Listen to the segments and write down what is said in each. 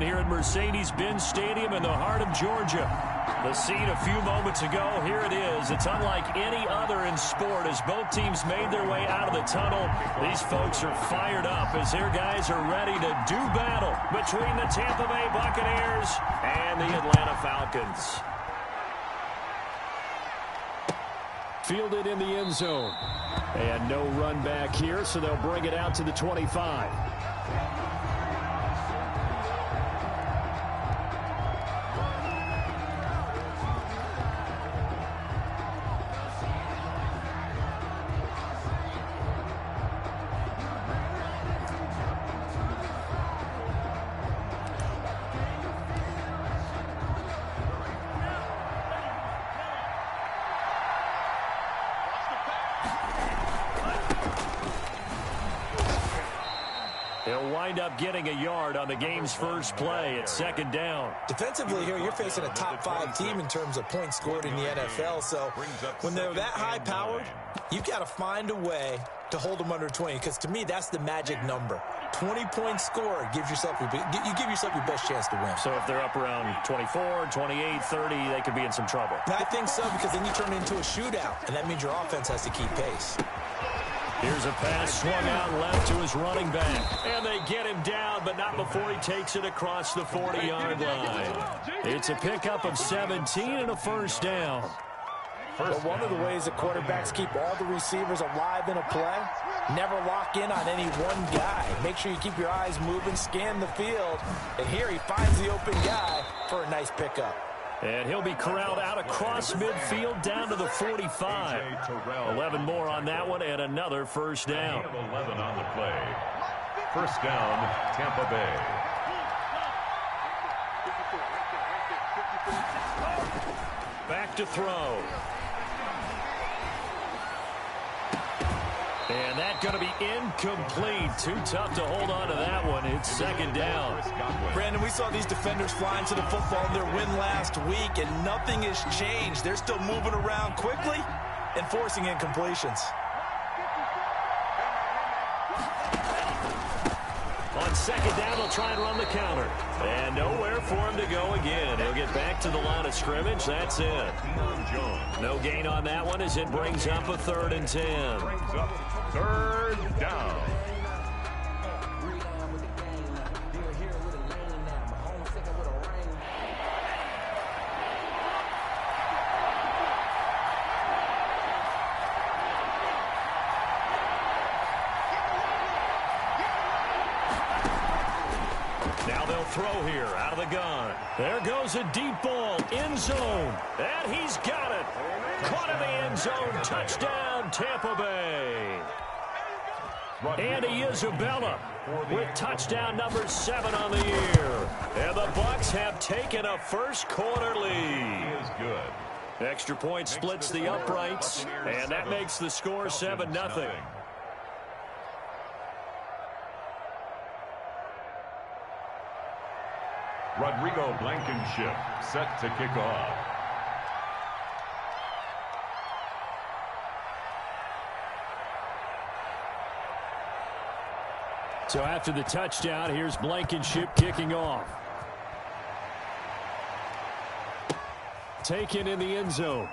here at Mercedes-Benz Stadium in the heart of Georgia. The scene a few moments ago, here it is. It's unlike any other in sport as both teams made their way out of the tunnel. These folks are fired up as their guys are ready to do battle between the Tampa Bay Buccaneers and the Atlanta Falcons. Fielded in the end zone. And no run back here, so they'll bring it out to the 25. He'll wind up getting a yard on the game's first play at second down. Defensively here, you're facing a top-5 team in terms of points scored in the NFL. So when they're that high-powered, you've got to find a way to hold them under 20. Because to me, that's the magic number. 20 points scored gives yourself you give yourself your best chance to win. So if they're up around 24, 28, 30, they could be in some trouble. I think so, because then you turn it into a shootout, and that means your offense has to keep pace. Here's a pass swung out left to his running back. And they get him down, but not before he takes it across the 40-yard line. It's a pickup of 17 and a first down. But one of the ways that quarterbacks keep all the receivers alive in a play, never lock in on any one guy. Make sure you keep your eyes moving, scan the field. And here he finds the open guy for a nice pickup. And he'll be corralled out across midfield down to the 45. 11 more on that one and another first down. 11 on the play. First down, Tampa Bay. Back to throw. And that's going to be incomplete. Too tough to hold on to that one. It's second down. Brandon, we saw these defenders flying to the football in their win last week, and nothing has changed. They're still moving around quickly and forcing incompletions. On second down, they'll try and run the counter. And nowhere for him to go again. He'll get back to the line of scrimmage. That's it. No gain on that one as it brings up a 3rd and 10. Brings up 3rd down. Now they'll throw here out of the gun. There goes a deep ball, end zone. And he's got it. Caught in the end zone. Touchdown, Tampa Bay. Andy Isabella with touchdown number 7 on the year. And the Bucs have taken a first quarter lead. He is good. Extra point splits the uprights, and that makes the score 7-0. Rodrigo Blankenship set to kick off. So after the touchdown, here's Blankenship kicking off. Taken in the end zone.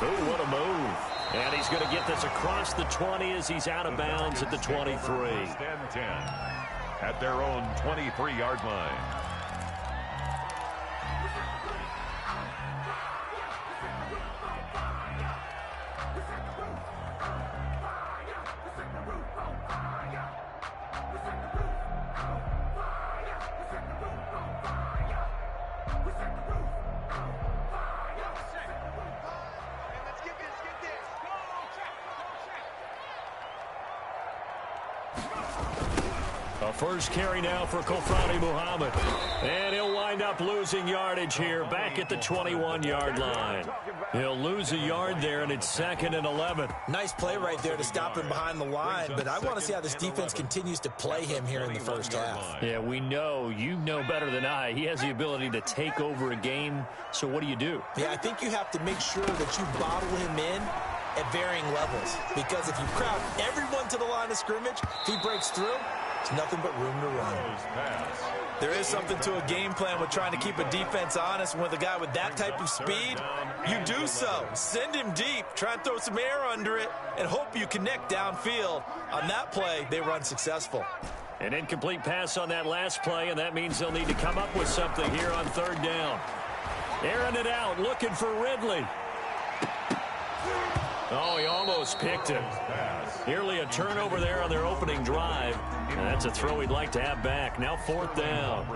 Oh, what a move. And he's going to get this across the 20 as he's out of bounds at the 23. First and 10 at their own 23-yard line. A first carry now for Kofrani Muhammad. And he'll wind up losing yardage here back at the 21-yard line. He'll lose a yard there, and it's 2nd and 11. Nice play right there to stop him behind the line, but I want to see how this defense continues to play him here in the first half. Yeah, we know. You know better than I. He has the ability to take over a game, so what do? Yeah, I think you have to make sure that you bottle him in at varying levels, because if you crowd everyone to the line of scrimmage, if he breaks through, There's nothing but room to run. There is something to a game plan with trying to keep a defense honest. And with a guy with that type of speed, you do so. Send him deep, try and throw some air under it, and hope you connect downfield. On that play, they run successful. An incomplete pass on that last play, and that means they'll need to come up with something here on third down. Airing it out, looking for Ridley. Oh, he almost picked it. Nearly a turnover there on their opening drive. And that's a throw he'd like to have back. Now fourth down.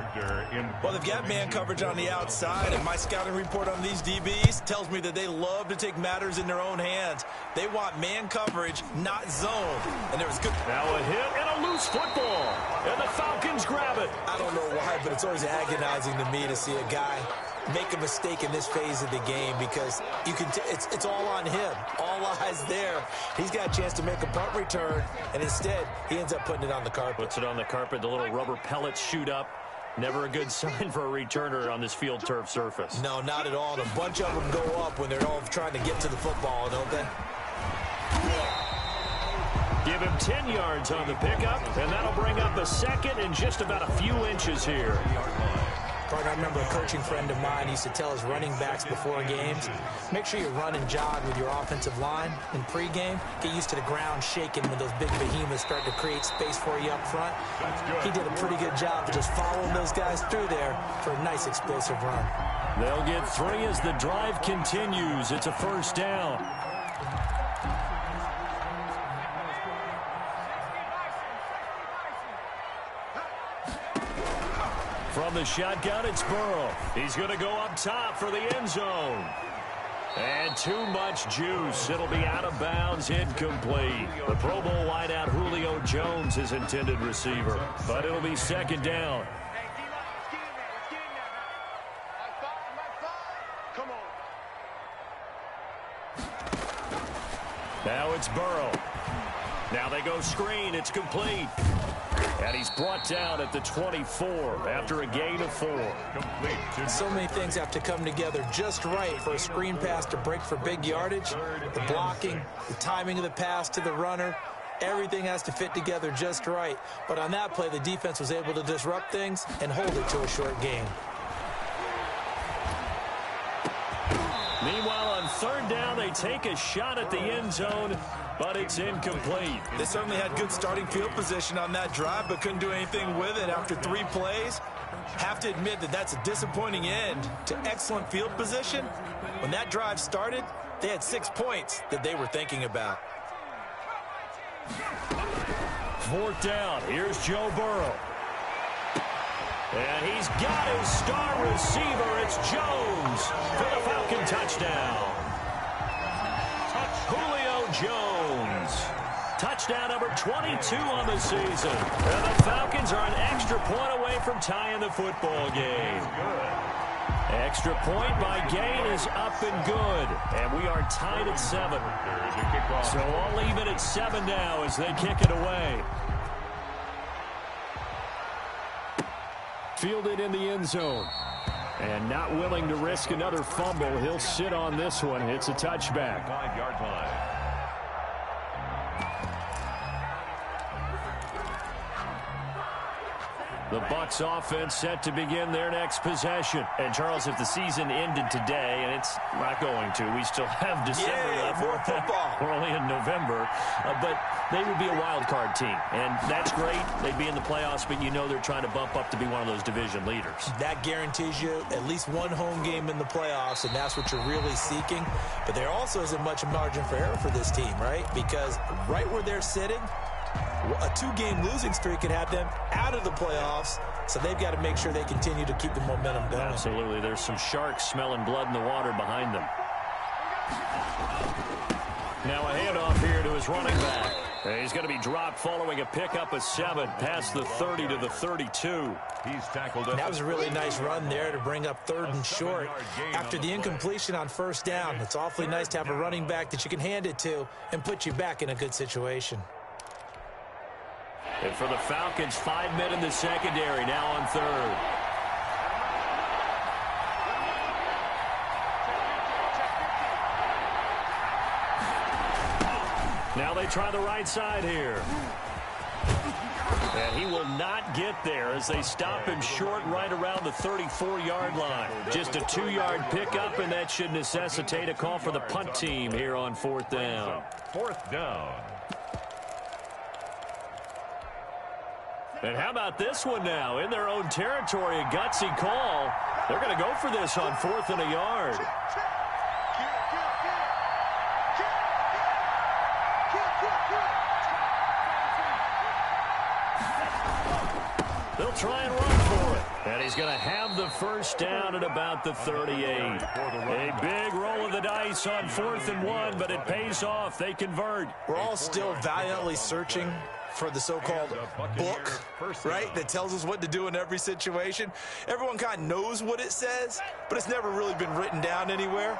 Well, they've got man coverage on the outside, and my scouting report on these DBs tells me that they love to take matters in their own hands. They want man coverage, not zone. And there was good. Now a hit and a loose football. And the Falcons grab it. I don't know why, but it's always agonizing to me to see a guy make a mistake in this phase of the game, because you can it's all on him. All eyes there. He's got a chance to make a punt return, and instead he ends up putting it on the carpet. Puts it on the carpet. The little rubber pellets shoot up. Never a good sign for a returner on this field turf surface. No, not at all. And a bunch of them go up when they're all trying to get to the football, don't they? Give him 10 yards on the pickup, and that'll bring up a second and just about a few inches here. Partner, I remember a coaching friend of mine used to tell his running backs before games, make sure you run and jog with your offensive line in pregame. Get used to the ground shaking when those big behemoths start to create space for you up front. He did a pretty good job of just following those guys through there for a nice explosive run. They'll get 3 as the drive continues. It's a first down. From the shotgun, it's Burrow. He's going to go up top for the end zone. And too much juice. It'll be out of bounds, incomplete. The Pro Bowl wideout Julio Jones is intended receiver, but it'll be second down. Now it's Burrow. Now they go screen. It's complete. And he's brought down at the 24 after a gain of 4. So many things have to come together just right for a screen pass to break for big yardage. The blocking, the timing of the pass to the runner, everything has to fit together just right. But on that play, the defense was able to disrupt things and hold it to a short gain. Meanwhile, on third down, they take a shot at the end zone, but it's incomplete. They certainly had good starting field position on that drive, but couldn't do anything with it after 3 plays. Have to admit that that's a disappointing end to excellent field position. When that drive started, they had 6 points that they were thinking about. Fourth down. Here's Joe Burrow. And he's got his star receiver. It's Jones for the Falcon touchdown. Julio Jones. Touchdown number 22 on the season. And the Falcons are an extra point away from tying the football game. Extra point by Gain is up and good. And we are tied at 7. So all even at 7 now as they kick it away. Fielded in the end zone. And not willing to risk another fumble. He'll sit on this one. It's a touchback. 5-yard line. The Bucs offense set to begin their next possession. And, Charles, if the season ended today, and it's not going to, we still have December left. More football. We're only in November. But they would be a wild card team. And that's great. They'd be in the playoffs, but you know they're trying to bump up to be one of those division leaders. That guarantees you at least one home game in the playoffs, and that's what you're really seeking. But there also isn't much margin for error for this team, right? Because right where they're sitting, a 2-game losing streak could have them out of the playoffs, so they've got to make sure they continue to keep the momentum going. Absolutely. There's some sharks smelling blood in the water behind them. Now a handoff here to his running back. And he's going to be dropped following a pickup of 7 past the 30 to the 32. He's tackled. That was a really nice run there to bring up 3rd and short. After the incompletion on first down, it's awfully nice to have a running back that you can hand it to and put you back in a good situation. And for the Falcons, 5 men in the secondary, now on 3rd. Now they try the right side here. And he will not get there as they stop him short right around the 34-yard line. Just a 2-yard pickup, and that should necessitate a call for the punt team here on 4th down. 4th down. And how about this one now? In their own territory, a gutsy call. They're going to go for this on 4th and a yard. They'll try and run for it. And he's going to have the first down at about the 38. A big roll of the dice on 4th and 1, but it pays off. They convert. We're all still valiantly searching for the so-called book, right, that tells us what to do in every situation. Everyone kind of knows what it says, but it's never really been written down anywhere.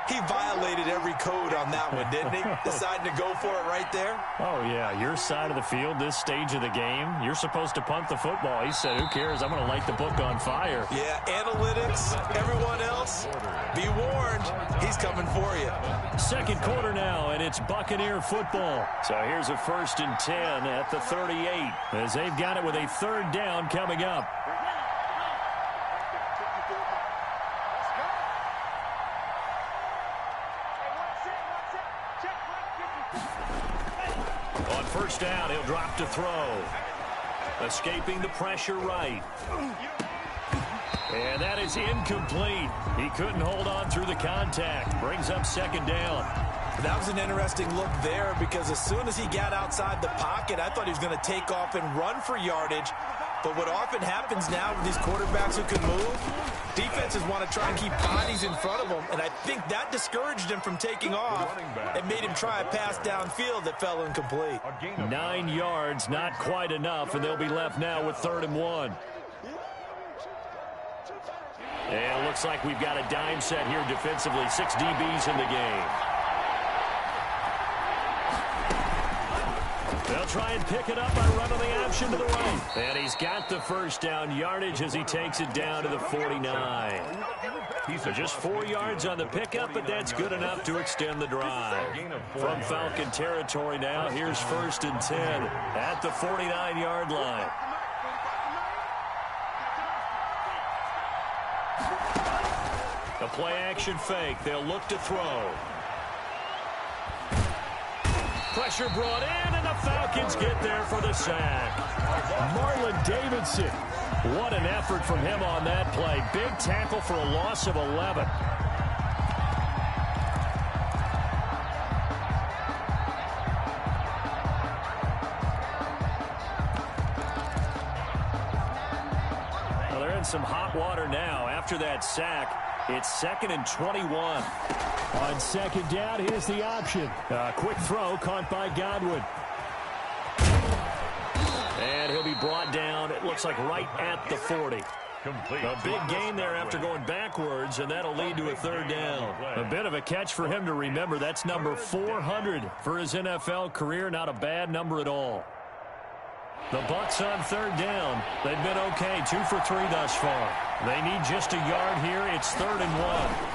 He violated every code on that one, didn't he? Deciding to go for it right there. Oh, yeah, your side of the field, this stage of the game, you're supposed to punt the football. He said, who cares? I'm going to light the book on fire. Yeah, analytics, everyone else, be warned, he's coming for you. Second quarter now, and it's Buccaneer football. So here's a 1st and 10 at the 38 as they've got it with a 3rd down coming up. On 1st down, he'll drop to throw. Escaping the pressure right. And that is incomplete. He couldn't hold on through the contact. Brings up 2nd down. That was an interesting look there because as soon as he got outside the pocket, I thought he was going to take off and run for yardage. But what often happens now with these quarterbacks who can move, defenses want to try and keep bodies in front of them, and I think that discouraged him from taking off and made him try a pass downfield that fell incomplete. 9 yards, not quite enough, and they'll be left now with 3rd and 1. And it looks like we've got a dime set here defensively. 6 DBs in the game. They'll try and pick it up by running the option to the right. And he's got the first down yardage as he takes it down to the 49. So just 4 yards on the pickup, but that's good enough to extend the drive. From Falcon territory now, here's 1st and 10 at the 49-yard line. A play-action fake. They'll look to throw. Pressure brought in, and the Falcons get there for the sack. Marlon Davidson. What an effort from him on that play. Big tackle for a loss of 11. Well, they're in some hot water now. After that sack, it's 2nd and 21. On 2nd down, here's the option. Quick throw caught by Godwin. And he'll be brought down, it looks like right at the 40. A big gain there after going backwards, and that'll lead to a 3rd down. A bit of a catch for him to remember. That's number 400 for his NFL career. Not a bad number at all. The Bucs on 3rd down. They've been okay, 2 for 3 thus far. They need just a yard here. It's 3rd and 1.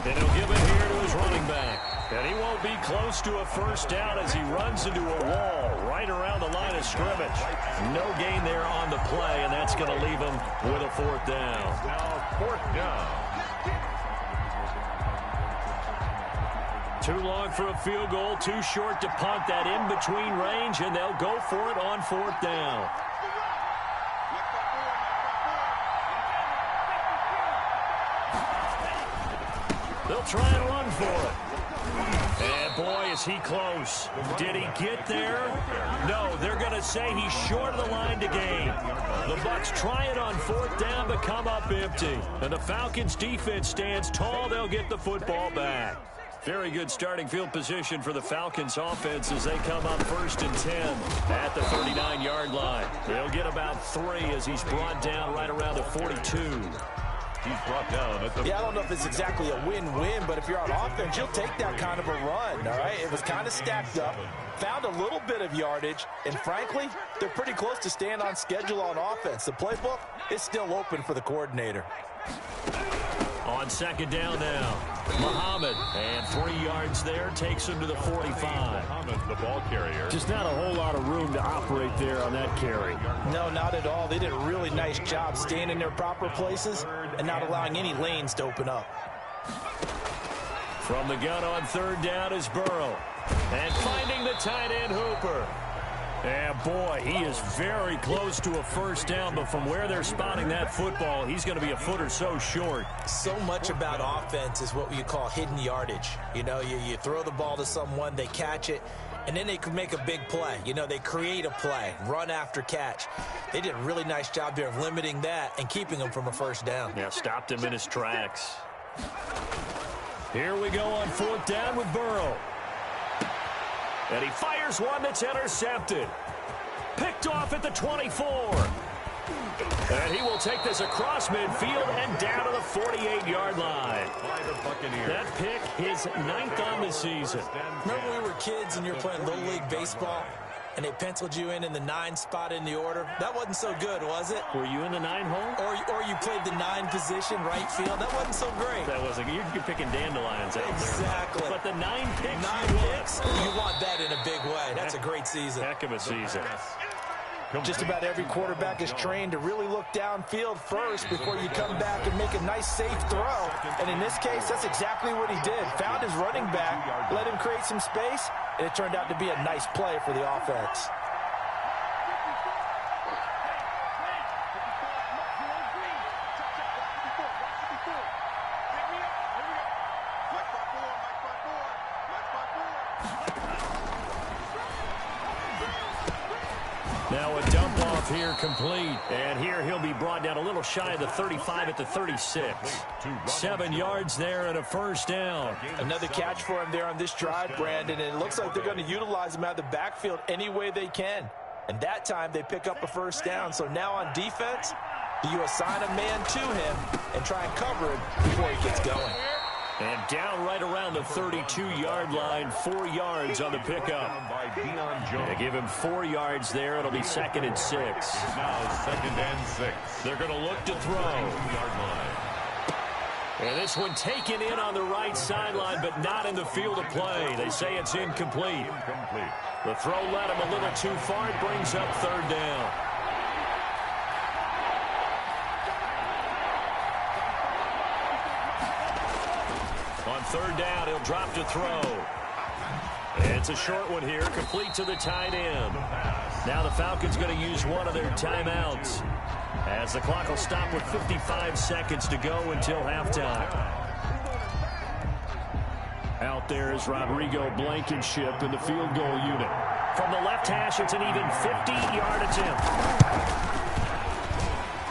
And he'll give it here to his running back. And he won't be close to a first down as he runs into a wall right around the line of scrimmage. No gain there on the play, and that's going to leave him with a 4th down. Now 4th down. Too long for a field goal, too short to punt. That in-between range, and they'll go for it on 4th down. They'll try and run for it. And boy, is he close. Did he get there? No, they're going to say he's short of the line to gain. The Bucs try it on 4th down, but come up empty. And the Falcons defense stands tall. They'll get the football back. Very good starting field position for the Falcons offense as they come up 1st and 10 at the 39-yard line. They'll get about 3 as he's brought down right around the 42. He's brought down at the... Yeah, I don't know if it's exactly a win-win, but if you're on offense, you'll take that kind of a run, all right? It was kind of stacked up, found a little bit of yardage, and frankly, they're pretty close to staying on schedule on offense. The playbook is still open for the coordinator. On second down now, Muhammad, and 3 yards there, takes him to the 45. Muhammad, the ball carrier. Just not a whole lot of room to operate there on that carry. No, not at all. They did a really nice job staying in their proper places and not allowing any lanes to open up. From the gun on third down is Burrow. And finding the tight end Hooper. And boy, he is very close to a first down, but from where they're spotting that football, he's going to be a foot or so short. So much about offense is what you call hidden yardage. You know, you throw the ball to someone, they catch it, and then they can make a big play. You know, they create a play, run after catch. They did a really nice job there of limiting that and keeping him from a first down. Yeah, stopped him in his tracks. Here we go on fourth down with Burrow. And he fires one that's intercepted. Picked off at the 24. And he will take this across midfield and down to the 48-yard line. That pick, his 9th on the season. Remember we were kids and you were playing Little League Baseball, and they penciled you in the 9 spot in the order? That wasn't so good, was it? Were you in the 9 hole? Or you played the 9 position, right field? That wasn't so great. That wasn't. You're picking dandelions out there. Exactly. But the 9 picks. 9 picks, you want that in a big way. That's a great season. Heck of a season. Just about every quarterback is trained to really look downfield first before you come back and make a nice, safe throw. And in this case, that's exactly what he did. Found his running back, let him create some space, and it turned out to be a nice play for the offense. Now a dump off here complete. And here he'll be brought down a little shy of the 35 at the 36. 7 yards there and a first down. Another catch for him there on this drive, Brandon, and it looks like they're going to utilize him out of the backfield any way they can. And that time they pick up a first down. So now on defense, do you assign a man to him and try and cover him before he gets going? And down right around the 32-yard line, 4 yards on the pickup. They give him 4 yards there. It'll be 2nd and 6. Now 2nd and 6. They're going to look to throw. And this one taken in on the right sideline, but not in the field of play. They say it's incomplete. The throw led him a little too far. It brings up 3rd down. On 3rd down, he'll drop to throw. It's a short one here, complete to the tight end. Now the Falcons going to use one of their timeouts, as the clock will stop with 55 seconds to go until halftime. Out there is Rodrigo Blankenship in the field goal unit. From the left hash, it's an even 50-yard attempt.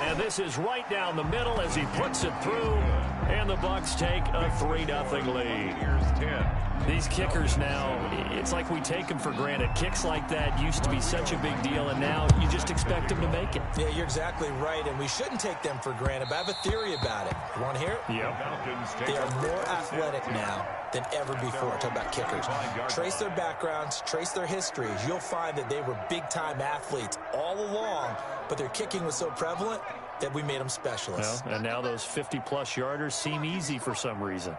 And this is right down the middle as he puts it through. And the Bucs take a 3-0 lead. Here's 10. These kickers now, it's like we take them for granted. Kicks like that used to be such a big deal, and now you just expect them to make it. Yeah, you're exactly right, and we shouldn't take them for granted, but I have a theory about it. You want to hear it? Yep. They are more athletic now than ever before. Talk about kickers. Trace their backgrounds, trace their histories. You'll find that they were big-time athletes all along, but their kicking was so prevalent that we made them specialists. Well, and now those 50-plus yarders seem easy for some reason.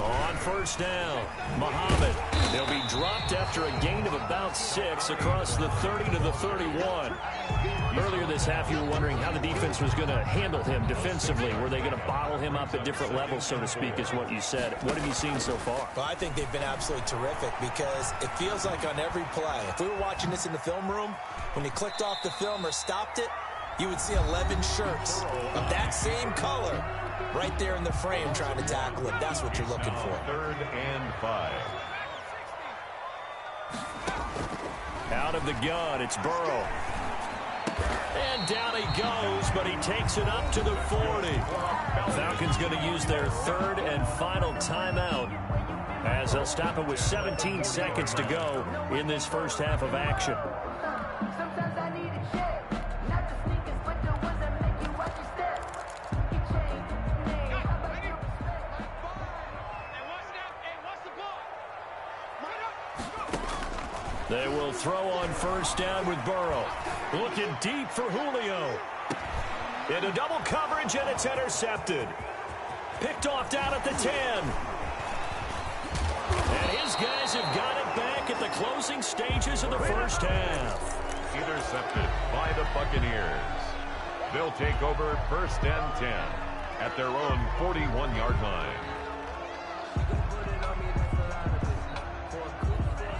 On first down, Muhammad. He'll be dropped after a gain of about 6 across the 30 to the 31. Earlier this half, you were wondering how the defense was going to handle him defensively. Were they going to bottle him up at different levels, so to speak, is what you said. What have you seen so far? Well, I think they've been absolutely terrific because it feels like on every play, if we were watching this in the film room, when he clicked off the film or stopped it, you would see 11 shirts of that same color right there in the frame trying to tackle him. That's what you're looking for. 3rd and 5. Out of the gun, it's Burrow. And down he goes, but he takes it up to the 40. Falcons going to use their 3rd and final timeout, as they'll stop it with 17 seconds to go in this first half of action. They will throw on first down with Burrow. Looking deep for Julio. Into double coverage, and it's intercepted. Picked off down at the 10. And his guys have got it back at the closing stages of the first half. Intercepted by the Buccaneers. They'll take over first and 10 at their own 41-yard line.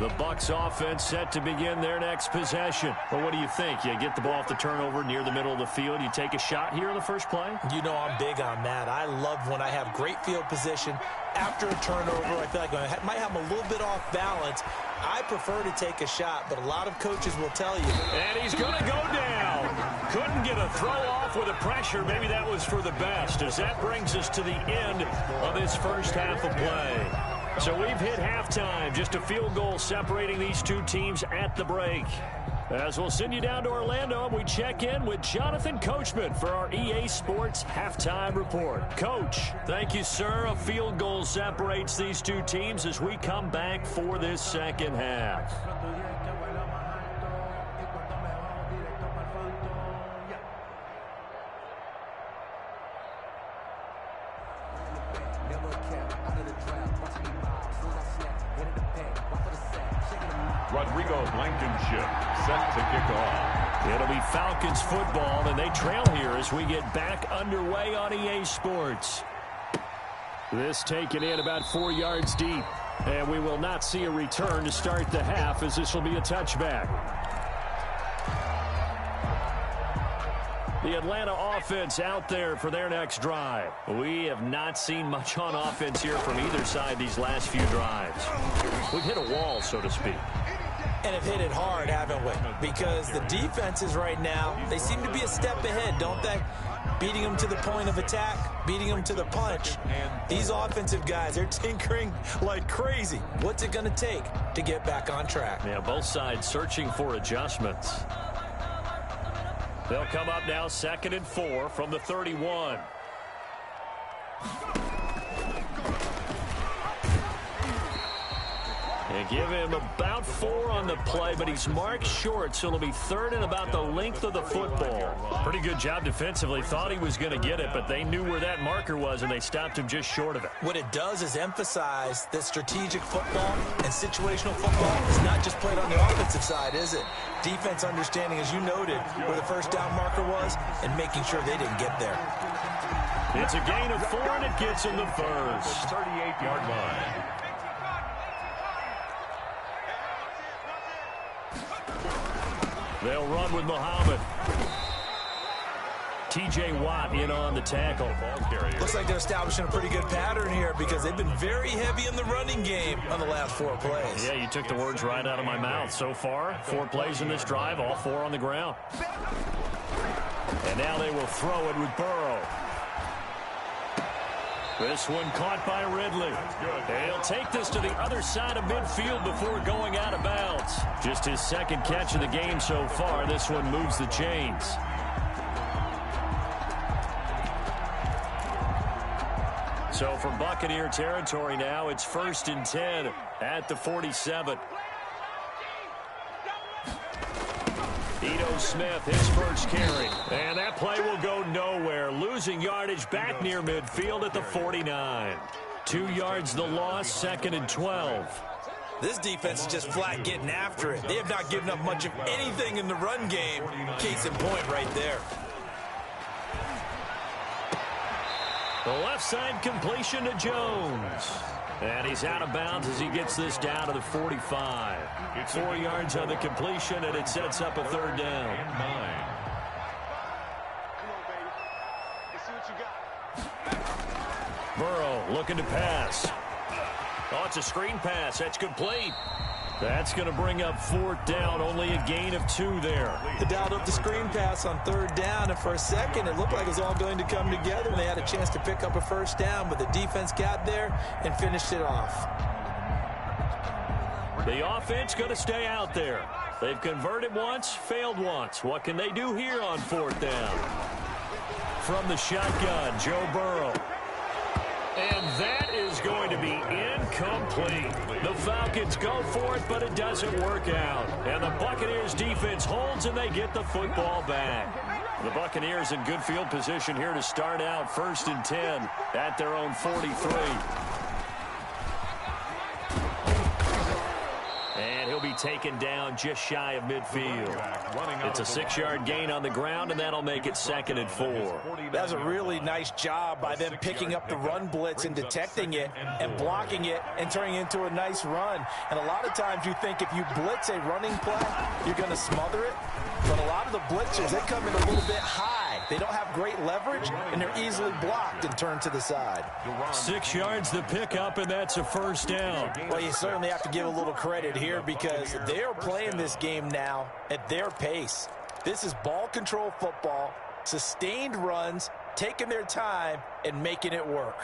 The Bucs offense set to begin their next possession. Well, what do you think? You get the ball off the turnover near the middle of the field. You take a shot here in the first play? You know I'm big on that. I love when I have great field position after a turnover. I feel like I might have a little bit off balance. I prefer to take a shot, but a lot of coaches will tell you. And he's going to go down. Couldn't get a throw off with the pressure. Maybe that was for the best, as that brings us to the end of this first half of play. So we've hit halftime. Just a field goal separating these two teams at the break. As we'll send you down to Orlando, we check in with Jonathan Coachman for our EA Sports Halftime Report. Coach, thank you, sir. A field goal separates these two teams as we come back for this second half. Blankenship set to kick off. It'll be Falcons football, and they trail here as we get back underway on EA Sports. This taken in about 4 yards deep, and we will not see a return to start the half, as this will be a touchback. The Atlanta offense out there for their next drive. We have not seen much on offense here from either side these last few drives. We've hit a wall, so to speak. And have hit it hard, haven't we? Because the defenses right now, they seem to be a step ahead, don't they? Beating them to the point of attack, beating them to the punch. These offensive guys, they're tinkering like crazy. What's it going to take to get back on track? Yeah, both sides searching for adjustments. They'll come up now 2nd and 4 from the 31. And give him about 4 on the play, but he's marked short, so it'll be 3rd and about the length of the football. Pretty good job defensively. Thought he was going to get it, but they knew where that marker was, and they stopped him just short of it. What it does is emphasize that strategic football and situational football is not just played on the offensive side, is it? Defense understanding, as you noted, where the first down marker was and making sure they didn't get there. It's a gain of 4, and it gets him the first. 38-yard line. They'll run with Muhammad. T.J. Watt in on the tackle. Looks like they're establishing a pretty good pattern here because they've been very heavy in the running game on the last 4 plays. Yeah, you took the words right out of my mouth. So far, 4 plays in this drive, all 4 on the ground. And now they will throw it with Burrow. This one caught by Ridley. He'll take this to the other side of midfield before going out of bounds. Just his 2nd catch of the game so far. This one moves the chains. So from Buccaneer territory now, it's 1st and 10 at the 47. Ito Smith, his first carry. And that play will go nowhere. Losing yardage back near midfield at the 49. 2 yards the loss, 2nd and 12. This defense is just flat getting after it. They have not given up much of anything in the run game. Case in point right there. The left side completion to Jones. And he's out of bounds as he gets this down to the 45. 4 yards on the completion, and it sets up a 3rd down. Burrow looking to pass. Oh, it's a screen pass. That's complete. That's going to bring up 4th down. Only a gain of 2 there. They dialed up the screen pass on 3rd down, and for a second it looked like it was all going to come together, and they had a chance to pick up a 1st down, but the defense got there and finished it off. The offense going to stay out there. They've converted once, failed once. What can they do here on 4th down? From the shotgun, Joe Burrow. And that is going to be incomplete. The Falcons go for it, but it doesn't work out. And the Buccaneers defense holds, and they get the football back. The Buccaneers in good field position here to start out 1st and 10 at their own 43. And he'll be taken down just shy of midfield. It's a 6-yard gain on the ground, and that'll make it 2nd and 4. That's a really nice job by them picking up the run blitz and detecting it and blocking it and turning it into a nice run. And a lot of times you think if you blitz a running play, you're going to smother it. But a lot of the blitzers, they come in a little bit high. They don't have great leverage, and they're easily blocked and turned to the side. 6 yards the pickup, and that's a 1st down. Well, you certainly have to give a little credit here because they're playing this game now at their pace. This is ball control football, sustained runs, taking their time, and making it work.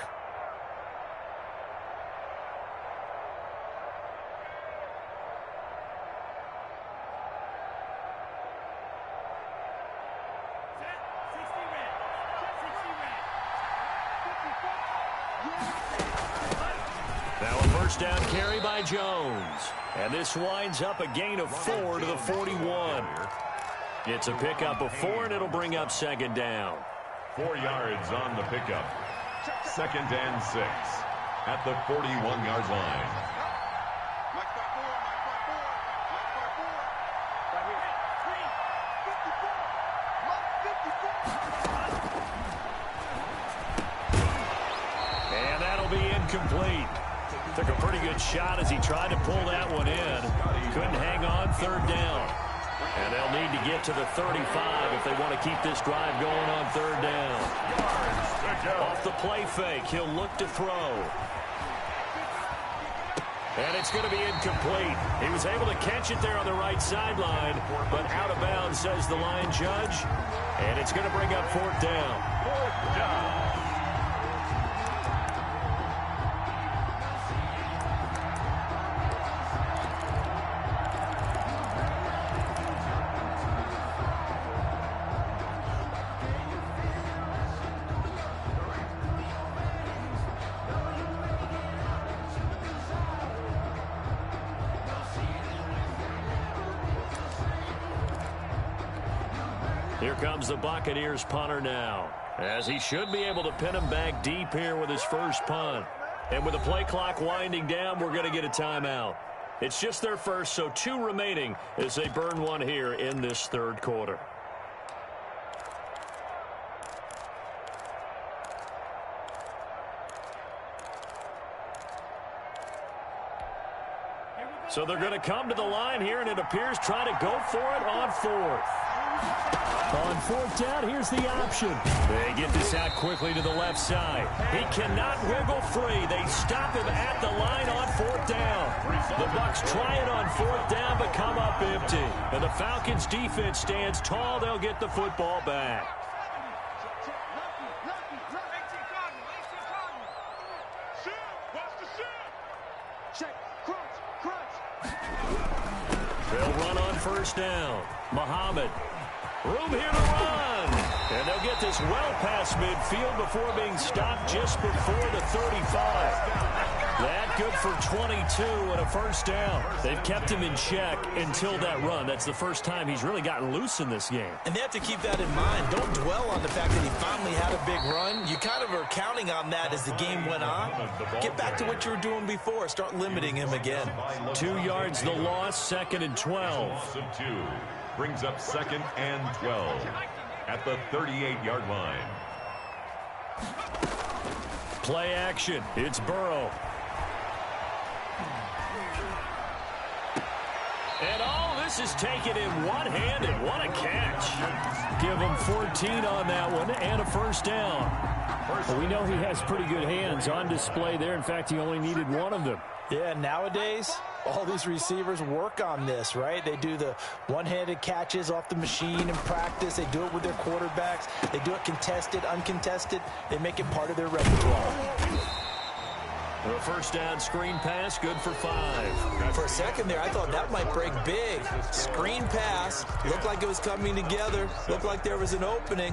Now a 1st down carry by Jones. And this winds up a gain of 4 to the 41. It's a pickup of 4, and it'll bring up 2nd down. 4 yards on the pickup. 2nd and 6 at the 41-yard line. And that'll be incomplete. Took a pretty good shot as he tried to pull that one in. Couldn't hang on 3rd down. And they'll need to get to the 35 if they want to keep this drive going on 3rd down. Off the play fake, he'll look to throw. And it's going to be incomplete. He was able to catch it there on the right sideline, but out of bounds, says the line judge. And it's going to bring up 4th down. 4th down. Here comes the Buccaneers punter now, as he should be able to pin him back deep here with his first punt. And with the play clock winding down, we're going to get a timeout. It's just their first, so 2 remaining as they burn one here in this 3rd quarter. So they're going to come to the line here, and it appears try to go for it on 4th. On 4th down, here's the option. They get this out quickly to the left side. He cannot wiggle free. They stop him at the line on 4th down. The Bucs try it on 4th down, but come up empty. And the Falcons defense stands tall. They'll get the football back. They'll run on 1st down. Muhammad. Room here to run. And they'll get this well past midfield before being stopped just before the 35. That good for 22 and a 1st down. They've kept him in check until that run. That's the first time he's really gotten loose in this game. And they have to keep that in mind. Don't dwell on the fact that he finally had a big run. You kind of are counting on that as the game went on. Get back to what you were doing before. Start limiting him again. 2 yards the loss, 2nd and 12. Brings up 2nd and 12 at the 38-yard line. Play action. It's Burrow. And all this is taken in one-handed. What a catch. Give him 14 on that one and a 1st down. Well, we know he has pretty good hands on display there. In fact, he only needed one of them. Yeah, nowadays, all these receivers work on this, right? They do the one-handed catches off the machine in practice. They do it with their quarterbacks. They do it contested, uncontested. They make it part of their repertoire. The 1st down screen pass, good for 5. For a second there, I thought that might break big. Screen pass, looked like it was coming together, looked like there was an opening.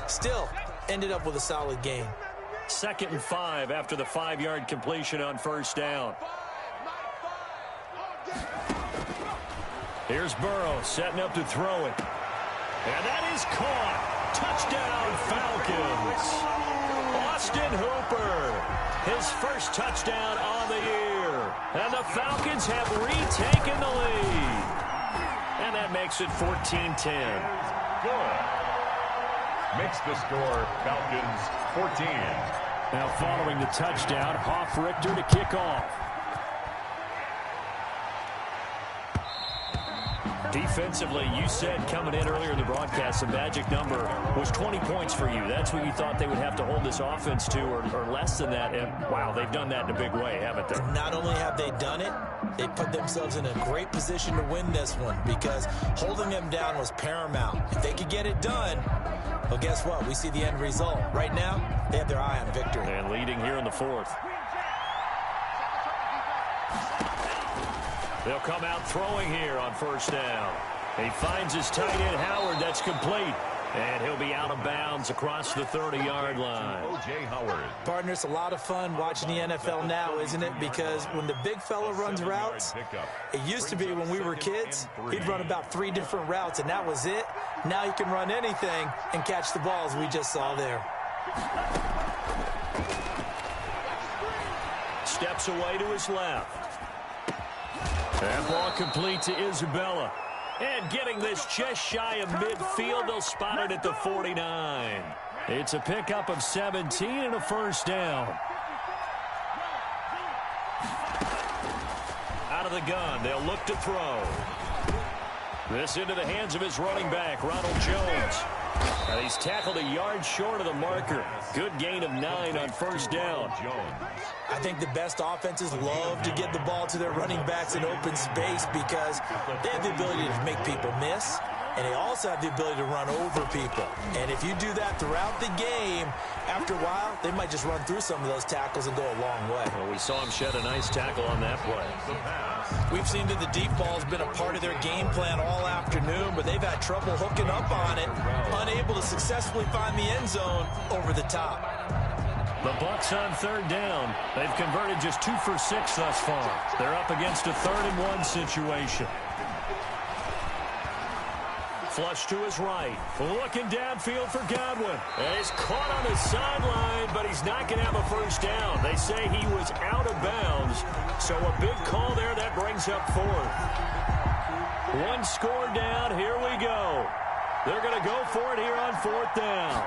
Still, ended up with a solid gain. 2nd and 5 after the 5-yard completion on first down. Here's Burrow setting up to throw it. And that is caught. Touchdown, Falcons. Austin Hooper, his first touchdown on the year. And the Falcons have retaken the lead. And that makes it 14-10. Good. Makes the score Falcons 14. Now following the touchdown, Hoff-Richter to kick off. Defensively, you said coming in earlier in the broadcast, the magic number was 20 points for you. That's what you thought they would have to hold this offense to, or less than that. And, wow, they've done that in a big way, haven't they? Not only have they done it, they put themselves in a great position to win this one because holding them down was paramount. If they could get it done, well, guess what? We see the end result. Right now, they have their eye on victory. And leading here in the 4th. They'll come out throwing here on first down. He finds his tight end, Howard. That's complete. And he'll be out of bounds across the 30-yard line. O.J. Howard. Partner, it's a lot of fun watching the NFL now, isn't it? Because when the big fella runs routes, it used to be when we were kids, he'd run about 3 different routes, and that was it. Now he can run anything and catch the balls we just saw there. Steps away to his left. That ball complete to Isabella. And getting this just shy of midfield, they'll spot it at the 49. It's a pickup of 17 and a first down. Out of the gun, they'll look to throw. This into the hands of his running back, Ronald Jones. And he's tackled a yard short of the marker. Good gain of 9 on first down. I think the best offenses love to get the ball to their running backs in open space because they have the ability to make people miss, and they also have the ability to run over people. And if you do that throughout the game, after a while, they might just run through some of those tackles and go a long way. Well, we saw him shed a nice tackle on that play. We've seen that the deep ball has been a part of their game plan all afternoon, but they've had trouble hooking up on it, unable to successfully find the end zone over the top. The Bucs on third down. They've converted just 2 for 6 thus far. They're up against a 3rd and 1 situation. Flush to his right. Looking downfield for Godwin. And he's caught on the sideline, but he's not going to have a first down. They say he was out of bounds. So a big call there that brings up 4th. 1 score down. Here we go. They're going to go for it here on 4th down.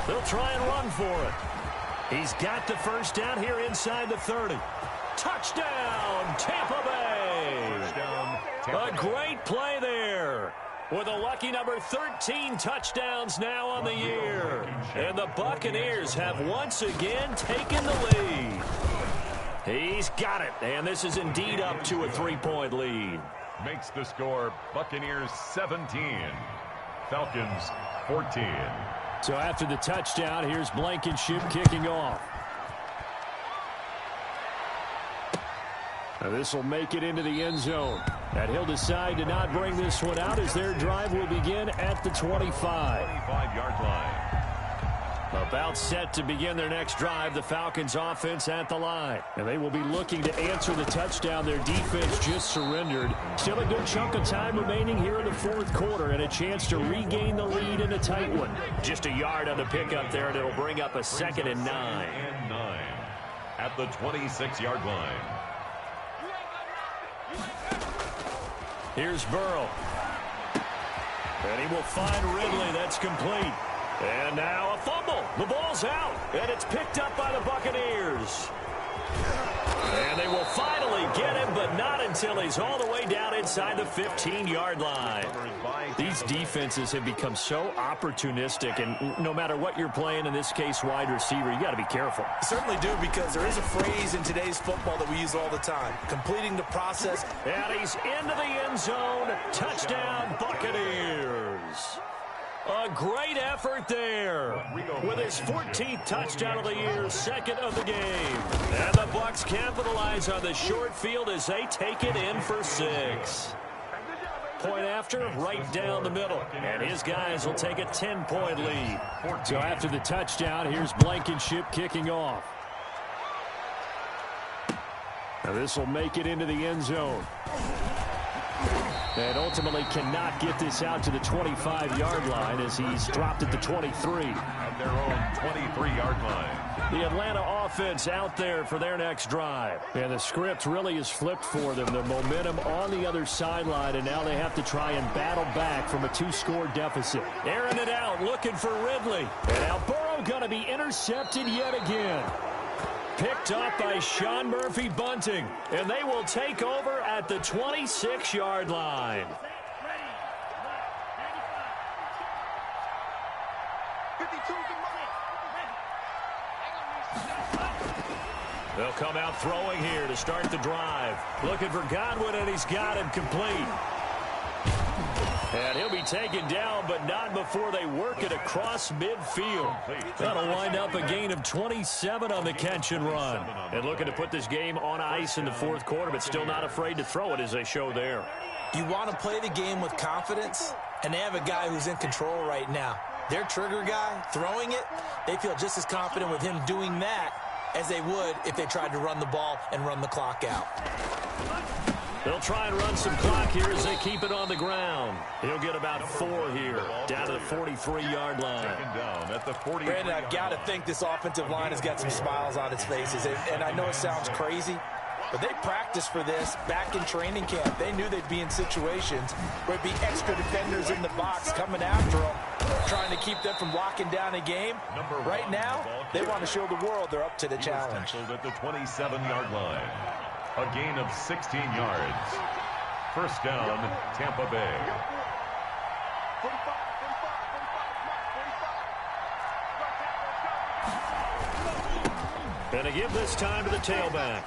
They'll try and run for it. He's got the first down here inside the 30. Touchdown, Tampa Bay. A great play there. With a lucky number 13 touchdowns now on the year. And the Buccaneers have once again taken the lead. He's got it. And this is indeed up to a 3-point lead. Makes the score Buccaneers 17. Falcons 14. So after the touchdown, here's Blankenship kicking off. Now this will make it into the end zone. And he'll decide to not bring this one out as their drive will begin at the 25. 25-yard line. About set to begin their next drive, the Falcons offense at the line. And they will be looking to answer the touchdown their defense just surrendered. Still a good chunk of time remaining here in the 4th quarter and a chance to regain the lead in a tight one. Just a yard on the pickup there, and it'll bring up a 2nd and 9. And 9 at the 26-yard line. Here's Burrow. And he will find Ridley. That's complete. And now a fumble. The ball's out. And it's picked up by the Buccaneers. And they will finally get him, but not until he's all the way down inside the 15-yard line. These defenses have become so opportunistic, and no matter what you're playing, in this case wide receiver, you got to be careful. Certainly do, because there is a phrase in today's football that we use all the time. Completing the process. And he's into the end zone. Touchdown, Buccaneers. A great effort there with his 14th touchdown of the year, 2nd of the game. And the Bucs capitalize on the short field as they take it in for 6. point after, right down the middle. And his guys will take a 10-point lead. So after the touchdown, here's Blankenship kicking off. Now this will make it into the end zone. And ultimately cannot get this out to the 25-yard line as he's dropped at the 23. At their own 23-yard line. The Atlanta offense out there for their next drive. And the script really is flipped for them. The momentum on the other sideline, and now they have to try and battle back from a 2-score deficit. Airing it out, looking for Ridley. And now Burrow going to be intercepted yet again. Picked up by Sean Murphy-Bunting. And they will take over at the 26-yard line. They'll come out throwing here to start the drive. Looking for Godwin, and he's got him complete. And he'll be taken down, but not before they work it across midfield. That'll wind up a gain of 27 on the catch and run. And looking to put this game on ice in the fourth quarter, but still not afraid to throw it as they show there. You want to play the game with confidence, and they have a guy who's in control right now. Their trigger guy, throwing it, they feel just as confident with him doing that as they would if they tried to run the ball and run the clock out. They'll try and run some clock here as they keep it on the ground. He'll get about 4 here, down to the 43-yard line. Down at the 43. Brandon, I've got to think this offensive line has got some smiles on its faces. And I know it sounds crazy, but they practiced for this back in training camp. They knew they'd be in situations where it'd be extra defenders in the box coming after them, trying to keep them from locking down a game. Right now, they want to show the world they're up to the challenge. At the 27-yard line. A gain of 16 yards. First down, Tampa Bay. And to give this time to the tailback.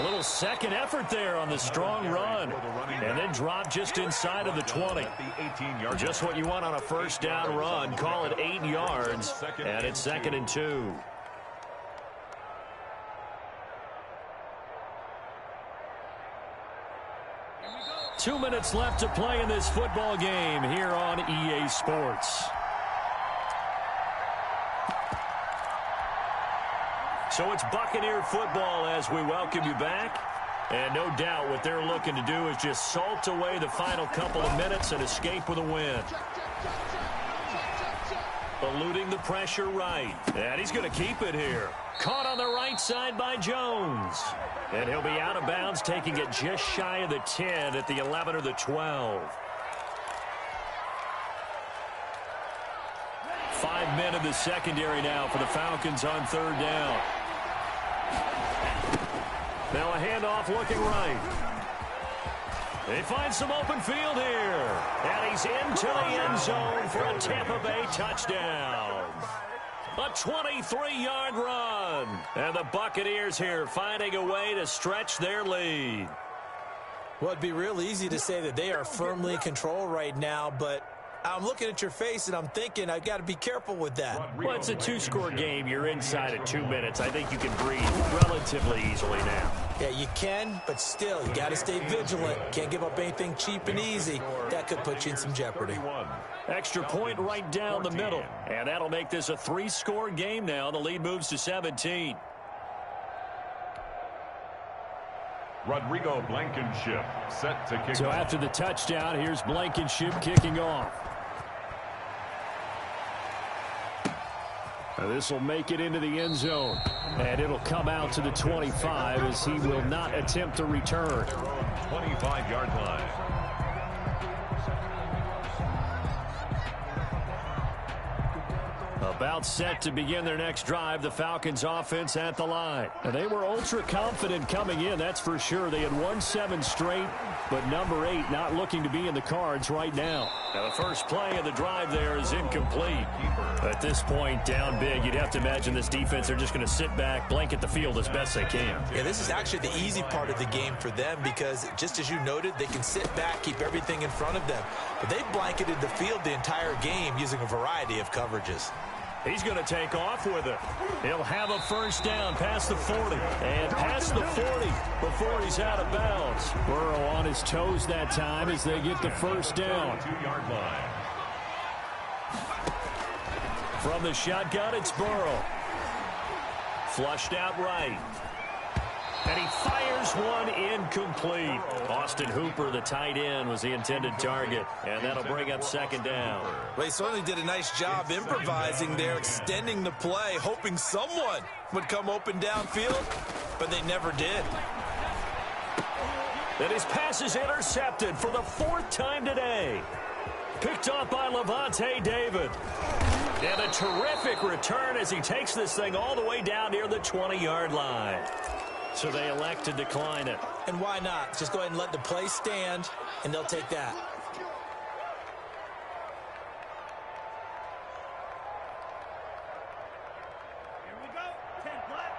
A little second effort there on the strong run. And then drop just inside of the 20. Just what you want on a first down run. Call it 8 yards. And it's 2nd and 2. Two minutes left to play in this football game here on EA Sports. So it's Buccaneer football as we welcome you back. And no doubt what they're looking to do is just salt away the final couple of minutes and escape with a win. Eluding the pressure right. And he's going to keep it here. Caught on the right side by Jones. And he'll be out of bounds, taking it just shy of the 10 at the 11 or the 12. 5 men in the secondary now for the Falcons on third down. Now a handoff looking right. They find some open field here. And he's into the end zone for a Tampa Bay touchdown. A 23-yard run. And the Buccaneers here finding a way to stretch their lead. Well, it'd be real easy to say that they are firmly in control right now, but I'm looking at your face and I'm thinking I've got to be careful with that. Well, it's a 2-score game. You're inside of 2 minutes. I think you can breathe relatively easily now. Yeah, you can, but still, you got to stay vigilant. Can't give up anything cheap and easy. That could put you in some jeopardy. Extra point right down the middle. And that'll make this a 3-score game now. The lead moves to 17. Rodrigo Blankenship set to kick. So after the touchdown, here's Blankenship kicking off. Now this will make it into the end zone. And it'll come out to the 25 as he will not attempt to return. 25-yard line. About set to begin their next drive, the Falcons offense at the line. And they were ultra confident coming in, that's for sure. They had won 7 straight, but number 8 not looking to be in the cards right now. Now the first play of the drive there is incomplete. At this point, down big, you'd have to imagine this defense, they're just going to sit back, blanket the field as best they can. Yeah, this is actually the easy part of the game for them because, just as you noted, they can sit back, keep everything in front of them. But they've blanketed the field the entire game using a variety of coverages. He's going to take off with it. He'll have a first down past the 40 and past the 40 before he's out of bounds. Burrow on his toes that time as they get the first down. 2-yard line. From the shotgun, it's Burrow. Flushed out right. And he fires one incomplete. Austin Hooper, the tight end, was the intended target. And that'll bring up second down. Well, he certainly did a nice job improvising there, extending the play, hoping someone would come open downfield, but they never did. And his pass is intercepted for the 4th time today. Picked off by Levante David. And a terrific return as he takes this thing all the way down near the 20-yard line. So they elect to decline it. And why not? Just go ahead and let the play stand, and they'll take that. Here we go. 10 black.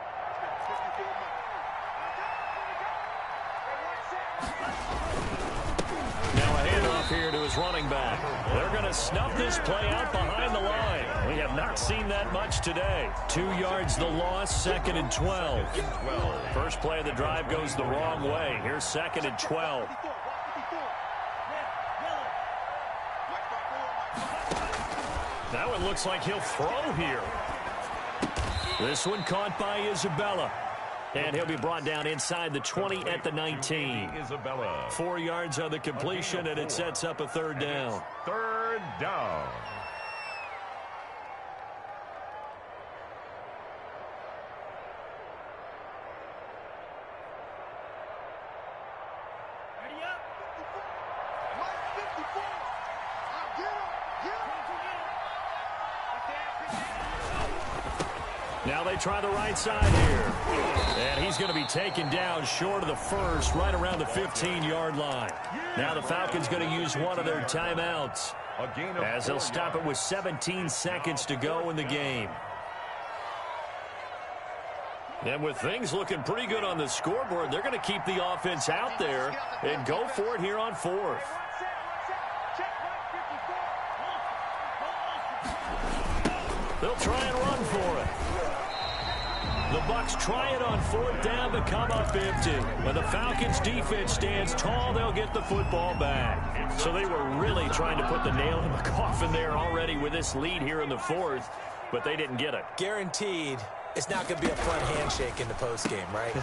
Now a handoff here to his running back. They're going to snuff this play out behind the line. We have not seen that much today. 2 yards the loss, 2nd and 12. First play of the drive goes the wrong way. Here's 2nd and 12. Now it looks like he'll throw here. This one caught by Isabella. And he'll be brought down inside the 20 at the 19. Isabella. 4 yards on the completion, and it sets up a 3rd down. 3rd down. Ready up. 54. Get him. Now they try the right side here. And he's going to be taken down short of the first, right around the 15-yard line. Now the Falcons going to use one of their timeouts as they'll stop it with 17 seconds to go in the game. And with things looking pretty good on the scoreboard, they're going to keep the offense out there and go for it here on 4th. They'll try and run for it. The Bucs try it on 4th down to come up empty. When the Falcons defense stands tall, they'll get the football back. So they were really trying to put the nail in the coffin there already with this lead here in the 4th, but they didn't get it. Guaranteed it's not going to be a fun handshake in the postgame, right?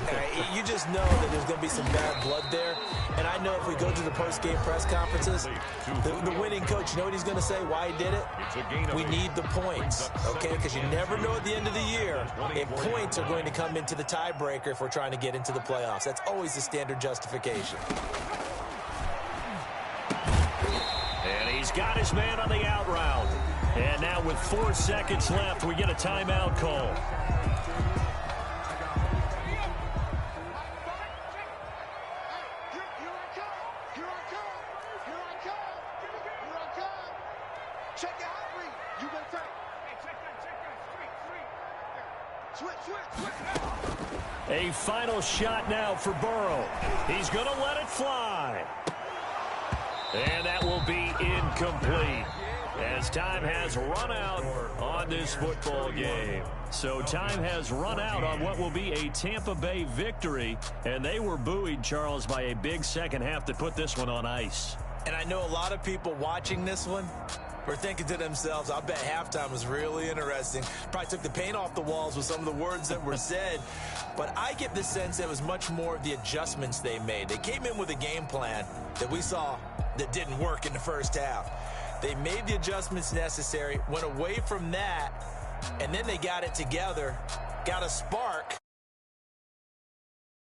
You just know that there's going to be some bad blood there. And I know if we go to the postgame press conferences, the winning coach, you know what he's going to say, why he did it? We need the points, okay? Because you never know at the end of the year if points are going to come into the tiebreaker if we're trying to get into the playoffs. That's always the standard justification. And he's got his man on the out route. And now with 4 seconds left, we get a timeout call. A final shot now for Burrow. He's going to let it fly. And that will be incomplete as time has run out on this football game. So time has run out on what will be a Tampa Bay victory. And they were buoyed, Charles, by a big second half to put this one on ice. And I know a lot of people watching this one were thinking to themselves, I bet halftime was really interesting. Probably took the paint off the walls with some of the words that were said. But I get the sense that it was much more of the adjustments they made. They came in with a game plan that we saw that didn't work in the first half. They made the adjustments necessary, went away from that, and then they got it together, got a spark,